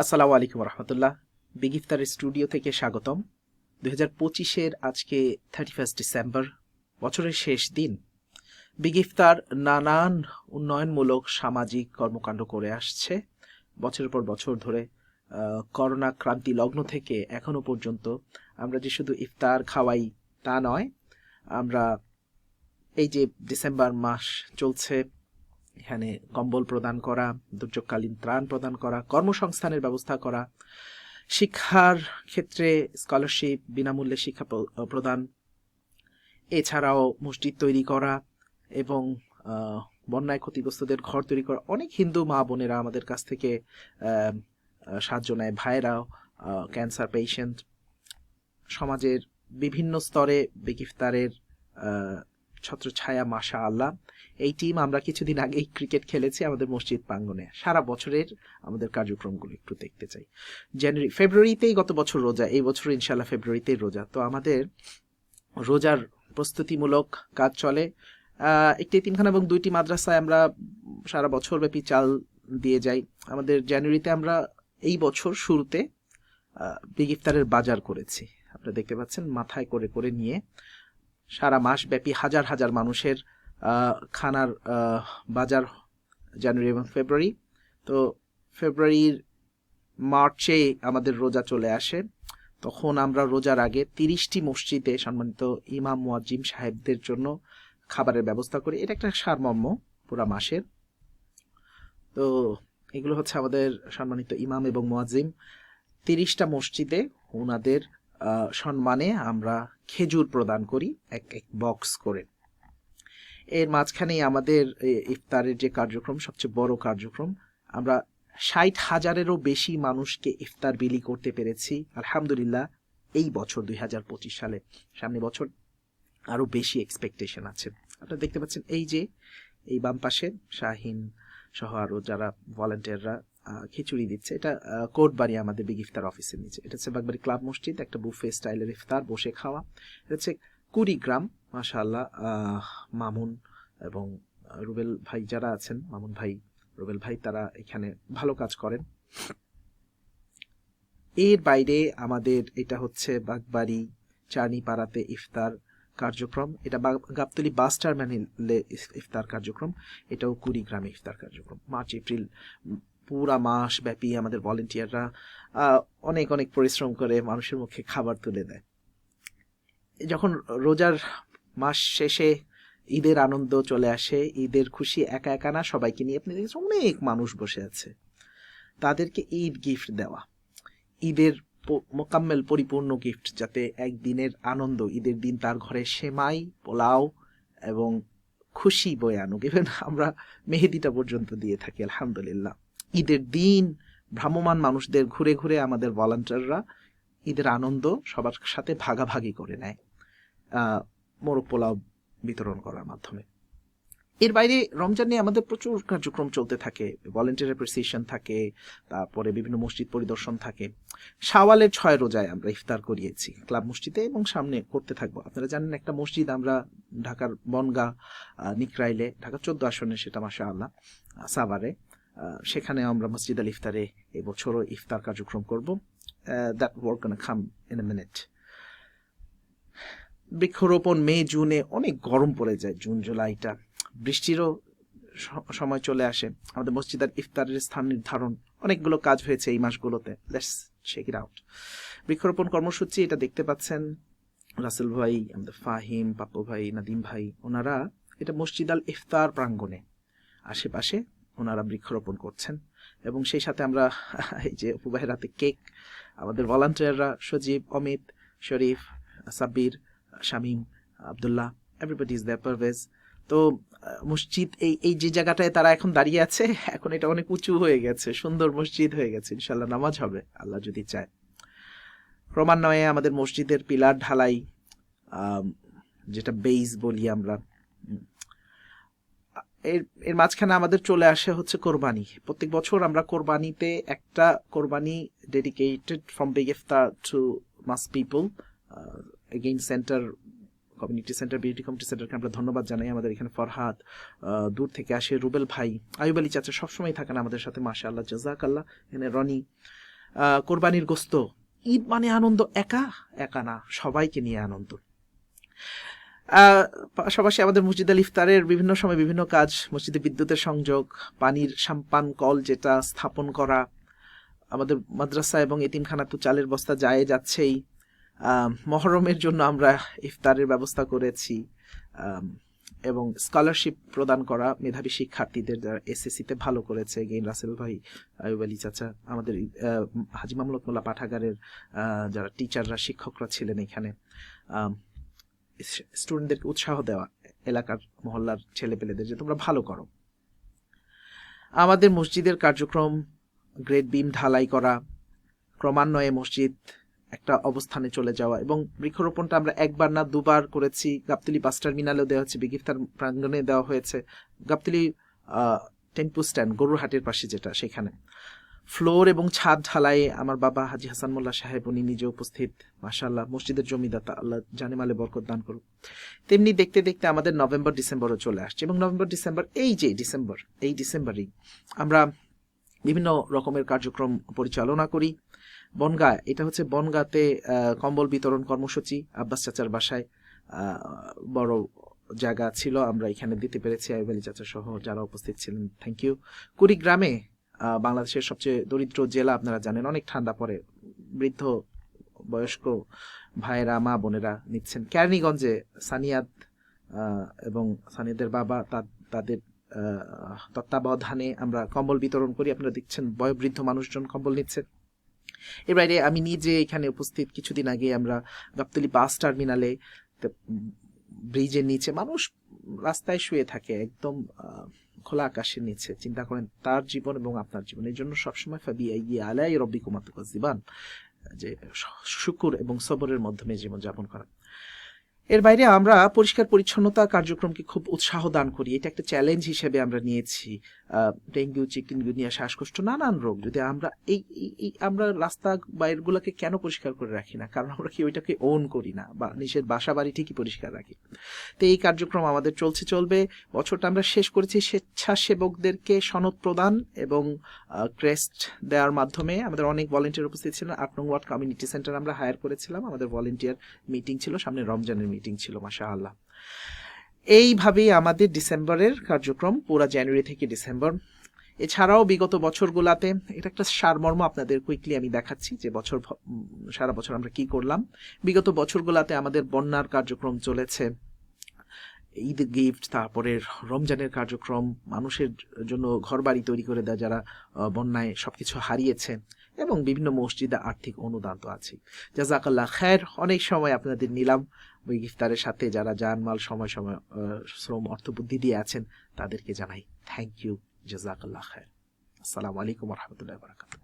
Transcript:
আসসালামু আলাইকুম রহমতুল্লাহ। বিগ ইফতারের স্টুডিও থেকে স্বাগতম। 2025-এর আজকে 31 ডিসেম্বর, বছরের শেষ দিন। বিগ ইফতার নানান উন্নয়নমূলক সামাজিক কর্মকাণ্ড করে আসছে বছরের পর বছর ধরে। করোনা ক্রান্তি লগ্ন থেকে এখনো পর্যন্ত আমরা যে শুধু ইফতার খাওয়াই তা নয়, আমরা এই যে ডিসেম্বর মাস চলছে, এখানে কম্বল প্রদান করা, দুর্যোগকালীন ত্রাণ প্রদান করা, কর্মসংস্থানের ব্যবস্থা করা, শিক্ষার ক্ষেত্রে স্কলারশিপ, বিনামূল্যে শিক্ষা প্রদান, এছাড়াও মসজিদ তৈরি করা এবং বন্যায় ক্ষতিগ্রস্তদের ঘর তৈরি করা। অনেক হিন্দু মা বোনেরা আমাদের কাছ থেকে সাহায্য নেয়, ভাইয়েরাও, ক্যান্সার পেশেন্ট। সমাজের বিভিন্ন স্তরে বিগ ইফতারের ছত্রছায়া মাশা আল্লাহ। এই টিম আমরা কিছুদিন আগেই ক্রিকেট খেলেছি আমাদের মসজিদ প্রাঙ্গণে। সারা বছরের আমাদের কার্যক্রমগুলো একটু দেখতে চাই। ফেব্রুয়ারিতেই গত বছর রোজা, এই বছর ইনশাল্লাহ ফেব্রুয়ারিতেই রোজা। তো আমাদের রোজার প্রস্তুতিমূলক কাজ চলে। একটি এতিমখানা এবং 2টি মাদ্রাসায় আমরা সারা বছর ব্যাপী চাল দিয়ে যাই। আমাদের জানুয়ারিতে আমরা এই বছর শুরুতে বিগ ইফতারের বাজার করেছি। আপনারা দেখতে পাচ্ছেন, মাথায় করে করে নিয়ে সারা মাস ব্যাপী হাজার হাজার মানুষের খানার বাজার জানুয়ারি এবং ফেব্রুয়ারি। তো ফেব্রুয়ারির মার্চে আমাদের রোজা চলে আসে। তখন আমরা রোজার আগে 30টি মসজিদে সম্মানিত ইমাম মুয়াজ্জিম সাহেবদের জন্য খাবারের ব্যবস্থা করি। এটা একটা সারমর্ম পুরা মাসের। তো এগুলো হচ্ছে আমাদের সম্মানিত ইমাম এবং মুয়াজ্জিম। 30টা মসজিদে ওনাদের সম্মানে আমরা খেজুর প্রদান করি এক এক বক্স করে। এর মাঝখানেই আমাদের ইফতারের যে কার্যক্রম, সবচেয়ে বড় কার্যক্রম, আমরা 60,000-এরও বেশি মানুষকে ইফতার বিলি করতে পেরেছি আলহামদুলিল্লাহ এই বছর 2025 সালে। সামনে বছর আরো বেশি এক্সপেকটেশন আছে। আপনারা দেখতে পাচ্ছেন এই যে এই বাম পাশে শাহিন সহ আরো যারা ভলান্টিয়াররা খিচুড়ি দিচ্ছে। এটা কোটবাড়ি আমাদের বিগ ইফতার অফিসের নিচে। এটা হচ্ছে বাগবাড়ি ক্লাব মসজিদ, একটা বুফে স্টাইলের ইফতার, বসে খাওয়া। এটা হচ্ছে কুড়িগ্রাম, মাশাআল্লাহ। মামুন এবং রুবেল ভাই যারা আছেন, মামুন ভাই, রুবেল ভাই, তারা এখানে ভালো কাজ করেন। এর বাইরে আমাদের এটা হচ্ছে বাগবাড়ি চারনিপাড়াতে ইফতার কার্যক্রম। এটা গাবতলী বাস টার্মিনালে ইফতার কার্যক্রম। এটাও কুড়িগ্রামে ইফতার কার্যক্রম। মার্চ এপ্রিল পুরা মাস ব্যাপী আমাদের ভলেন্টিয়াররা অনেক অনেক পরিশ্রম করে মানুষের মুখে খাবার তুলে দেয়। যখন রোজার মাস শেষে ঈদের আনন্দ চলে আসে, ঈদের খুশি একা একা না, সবাইকে নিয়ে আপনি দেখেছেন অনেক মানুষ বসে আছে, তাদেরকে ঈদ গিফট দেওয়া, ঈদের মোকাম্মেল পরিপূর্ণ গিফট, যাতে একদিনের আনন্দ, ঈদের দিন তার ঘরে সেমাই, পোলাও এবং খুশি বয়ে আনুক। ইভেন আমরা মেহেদিটা পর্যন্ত দিয়ে থাকি আলহামদুলিল্লাহ। ঈদের দিন ভ্রাম্যমান মানুষদের ঘুরে ঘুরে আমাদের ভলান্টিয়াররা ঈদের আনন্দ সবার সাথে ভাগাভাগি করে নেয় মোরগ পোলাও বিতরণ করার মাধ্যমে। এর বাইরে রমজান নিয়ে আমাদের প্রচুর কার্যক্রম চলতে থাকে। ভলেন্টিয়ার অ্যাপ্রিসিয়েশন থাকে, তারপরে বিভিন্ন মসজিদ পরিদর্শন থাকে। শাওয়ালের 6 রোজায় আমরা ইফতার করিয়েছি ক্লাব মসজিদে এবং সামনে করতে থাকবো। আপনারা জানেন একটা মসজিদ আমরা ঢাকার বনগাঁ নিকরাইলে, ঢাকা 14 আসনে, সেটা মাশাআল্লাহ সাভারে, সেখানে আমরা মসজিদ আল ইফতারে এবছরও ইফতার কার্যক্রম করব। That work gonna come in a minute. বৃক্ষরোপণ মে জুনে অনেক গরম পড়ে যায়, জুন জুলাইটা বৃষ্টিরও সময় চলে আসে। আমাদের মসজিদ আর ইফতারের স্থান নির্ধারণ, অনেকগুলো কাজ হয়েছে এই মাসগুলোতে। Let's check it out. বৃক্ষরোপণ কর্মসূচি, এটা দেখতে পাচ্ছেন রাসেল ভাই, আমাদের ফাহিম, পাপ্পু ভাই, নাদিম ভাই, ওনারা এটা মসজিদ আল ইফতার প্রাঙ্গণে আশেপাশে ওনারা বৃক্ষরোপণ করছেন। এবং সেই সাথে আমরা এই যে অপু ভাইয়ের হাতে কেক, আমাদের ভলান্টিয়াররা সজীব, অমিত, শরীফ, Sabbir, Shamim, Abdullah, everybody is there, Parvez. তো মসজিদ এই যে জায়গাটায় তারা এখন দাঁড়িয়ে আছে, এখন এটা অনেক উঁচু হয়ে গেছে, সুন্দর মসজিদ হয়ে গেছে। ইনশাল্লাহ নামাজ হবে আল্লাহ যদি চায়। ক্রমান্বয়ে আমাদের মসজিদের পিলার ঢালাই, যেটা বেইজ বলি আমরা, এর মাঝখানে আমাদের চলে আসে হচ্ছে কোরবানি। প্রত্যেক বছর আমরা কোরবানিতে একটা কোরবানি ডেডিকেটেড ফ্রম বিগ ইফতার to mass people again centre, community centre, beauty community সেন্টারকে আমরা ধন্যবাদ জানাই। আমাদের এখানে ফরহাদ, দূর থেকে আসে রুবেল ভাই, আয়ুব আলী চাচা সবসময় থাকেন আমাদের সাথে, মাশাআল্লাহ, জাযাকাল্লাহ। এখানে রনি, কোরবানির গোস্ত। ঈদ মানে আনন্দ, একা একা না, সবাইকে নিয়ে আনন্দ। পাশাপাশি আমাদের মসজিদ আল ইফতারের বিভিন্ন সময় বিভিন্ন কাজ, মসজিদে বিদ্যুতের সংযোগ, পানির সাম্পান কল যেটা স্থাপন করা, আমাদের মাদ্রাসা এবং এতিমখানা তো চালের বস্তা যায় যাচ্ছেই। মহরমের জন্য আমরা ইফতারের ব্যবস্থা করেছি, এবং স্কলারশিপ প্রদান করা মেধাবী শিক্ষার্থীদের যারা এসএসসিতে ভালো করেছে। গেইন রাসেল ভাই, আয়ুব আলী চাচা, আমাদের হাজি মামলুক মোল্লা পাঠাগারের যারা টিচাররা, শিক্ষকরা ছিলেন এখানে, স্টুডেন্টদেরকে উৎসাহ দেওয়া, এলাকার মহল্লার ছেলেপেলেদের যে তোমরা ভালো করো। আমাদের মসজিদের কার্যক্রম, গ্রেড বিম ঢালাই করা, ক্রমান্বয়ে মসজিদ একটা অবস্থানে চলে যাওয়া, এবং বৃক্ষরোপণটা আমরা একবার না দুবার করেছি। গাবতলী বাস টার্মিনালেও দেওয়া হচ্ছে, বিগিফতার প্রাঙ্গণে দেওয়া হয়েছে, গাবতলী টেম্পু স্ট্যান্ড গরুরহাটের পাশে যেটা, সেখানে ফ্লোর এবং ছাদ ঢালাই আমার বাবা হাজি হাসান মোল্লা সাহেব, উনি নিজে উপস্থিত। মাশাআল্লাহ, মসজিদের জমিদাতা, আল্লাহ জানে মালে বরকত দান করুক। তেমনি দেখতে দেখতে আমাদের নভেম্বর ডিসেম্বরও চলে আসছে, এবং নভেম্বর ডিসেম্বর, এই ডিসেম্বরেই আমরা বিভিন্ন রকমের কার্যক্রম পরিচালনা করি। বনগাঁ, এটা হচ্ছে বনগাঁতে কম্বল বিতরণ কর্মসূচি, আব্বাস চাচার বাসায় বড় জায়গা ছিল, আমরা এখানে দিতে পেরেছি, আয়ুব আলী চাচা সহ যারা উপস্থিত ছিলেন, থ্যাংক ইউ। কুড়িগ্রামে, বাংলাদেশের সবচেয়ে দরিদ্র জেলা, আপনারা জানেন, অনেক ঠান্ডা পড়ে, বৃদ্ধ বয়স্ক ভাইয়েরা, মা বোনেরা নিচ্ছেন। কেরানীগঞ্জে সানিয়াদ এবং সানিয়াদের বাবা, তাদের তত্ত্বাবধানে আমরা কম্বল বিতরণ করি, আপনারা দেখছেন বয়োবৃদ্ধ মানুষজন কম্বল নিচ্ছে। এর বাইরে আমি নিজে এখানে উপস্থিত, কিছুদিন আগে আমরা গাবতলী বাস টার্মিনালে, ব্রিজের নিচে মানুষ রাস্তায় শুয়ে থাকে, একদম খোলা আকাশের নিচে। চিন্তা করেন তার জীবন এবং আপনার জীবন, এই জন্য সবসময় আলাই রব্বিকুমা তুকাজ্জিবান, যে শুকুর এবং সবরের মাধ্যমে জীবন যাপন করা। এর বাইরে আমরা পরিষ্কার পরিচ্ছন্নতা কার্যক্রমকে খুব উৎসাহ দান করি, এটা একটা চ্যালেঞ্জ হিসেবে আমরা নিয়েছি। ডেঙ্গু, চিকুনগুনিয়া, শ্বাসকষ্ট, নানান রোগ, যদি আমরা আমরা রাস্তা বাইরগুলোকে কেন পরিষ্কার করে রাখি না? কারণ আমরা কি ওইটাকে ওন করি না, বা নিজের বাসা বাড়ি ঠিকই পরিষ্কার রাখি। তো এই কার্যক্রম আমাদের চলবে। বছরটা আমরা শেষ করেছি স্বেচ্ছাসেবকদেরকে সনদ প্রদান এবং ক্রেস্ট দেওয়ার মাধ্যমে। আমাদের অনেক ভলেন্টিয়ার উপস্থিত ছিলেন। 8 নং ওয়ার্ড কমিউনিটি সেন্টার আমরা হায়ার করেছিলাম, আমাদের ভলেন্টিয়ার মিটিং ছিল, সামনে রমজানের মিটিং ছিল, মাশাআল্লাহ। এইভাবেই আমাদের ডিসেম্বরের কার্যক্রম, পুরা জানুয়ারি থেকে ডিসেম্বর। এছাড়াও বিগত বছরগুলাতে, এটা একটা সারমর্ম আপনাদের কুইকলি আমি দেখাচ্ছি যে সারা বছর আমরা কি করলাম। বিগত বছরগুলাতে আমাদের বন্যার কার্যক্রম চলেছে, ঈদ গিফট, তারপরে রমজানের কার্যক্রম, মানুষের জন্য ঘর বাড়ি তৈরি করে দেয় যারা বন্যায় সবকিছু হারিয়েছে, এবং বিভিন্ন মসজিদে আর্থিক অনুদান তো আছে। জাযাকাল্লাহ খায়ের। অনেক সময় আপনাদের নিলাম ওই ইফতারের সাথে যারা জানমাল সময় শ্রম অর্থ বুদ্ধি দিয়ে আছেন, তাদেরকে জানাই থ্যাংক ইউ, জাযাকাল্লাহ খায়ের। আসসালামু আলাইকুম ওয়া রাহমাতুল্লাহি ওয়া বারাকাতুহু।